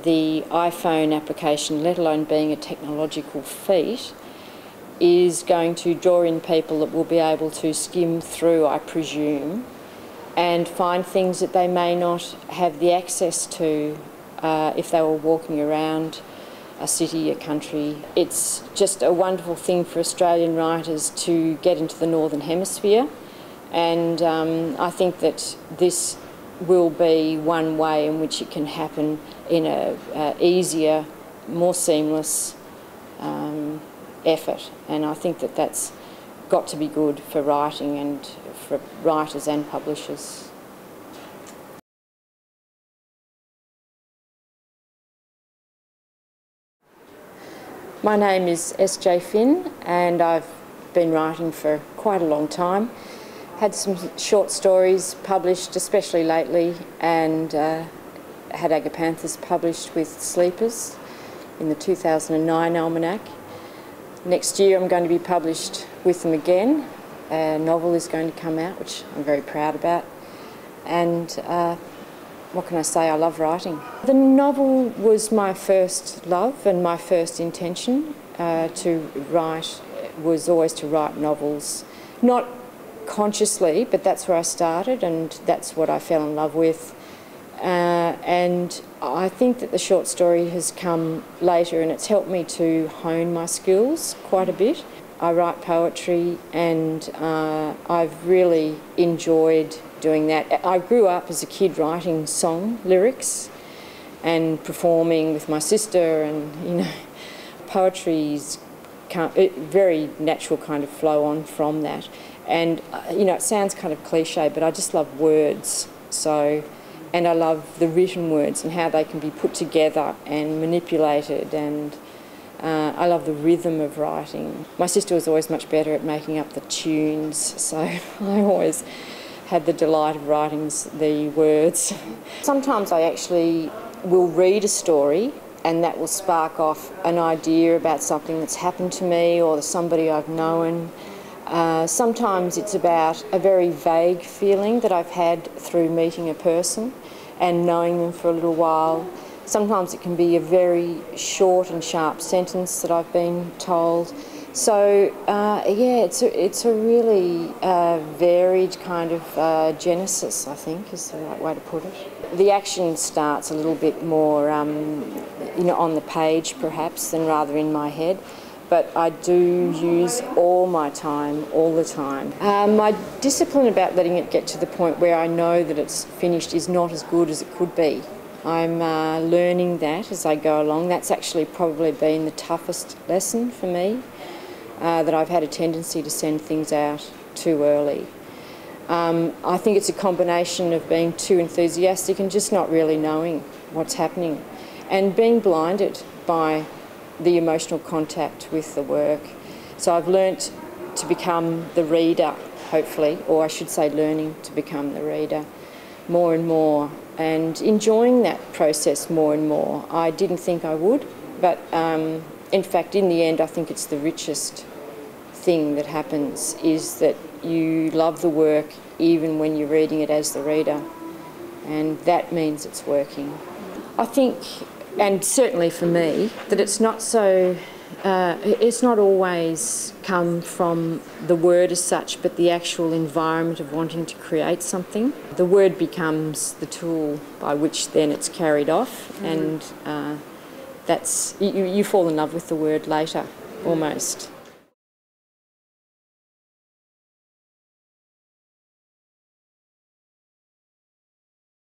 The iPhone application, let alone being a technological feat, is going to draw in people that will be able to skim through, I presume, and find things that they may not have the access to if they were walking around a city, a country. It's just a wonderful thing for Australian writers to get into the Northern Hemisphere, and I think that this will be one way in which it can happen in a easier, more seamless effort, and I think that that's got to be good for writing and for writers and publishers. My name is S.J. Finn, and I've been writing for quite a long time. Had some short stories published, especially lately, and had Agapanthus published with Sleepers in the 2009 Almanac. Next year I'm going to be published with them again. A novel is going to come out, which I'm very proud about. And what can I say? I love writing. The novel was my first love, and my first intention to write was always to write novels. Not consciously, but that's where I started, and that's what I fell in love with. And I think that the short story has come later, and it's helped me to hone my skills quite a bit. I write poetry, and I've really enjoyed doing that. I grew up as a kid writing song lyrics and performing with my sister, and poetry's a very natural kind of flow on from that. And it sounds kind of cliche, but I just love words. And I love the written words and how they can be put together and manipulated, and I love the rhythm of writing. My sister was always much better at making up the tunes, so I always had the delight of writing the words. Sometimes I actually will read a story, and that will spark off an idea about something that's happened to me or somebody I've known. Sometimes it's about a very vague feeling that I've had through meeting a person and knowing them for a little while. Sometimes it can be a very short and sharp sentence that I've been told. So yeah, it's a really varied kind of genesis, I think, is the right way to put it. The action starts a little bit more on the page perhaps than rather in my head. But I do use all my time, all the time. My discipline about letting it get to the point where I know that it's finished is not as good as it could be. I'm learning that as I go along. That's actually probably been the toughest lesson for me, that I've had a tendency to send things out too early. I think it's a combination of being too enthusiastic and just not really knowing what's happening, and being blinded by the emotional contact with the work. So I've learnt to become the reader, hopefully, or I should say learning to become the reader more and more, and enjoying that process more and more. I didn't think I would, but in fact, in the end, I think it's the richest thing that happens, is that you love the work even when you're reading it as the reader, and that means it's working. I think, and certainly for me, that it's not always come from the word as such, but the actual environment of wanting to create something. The word becomes the tool by which then it's carried off, and you fall in love with the word later, almost.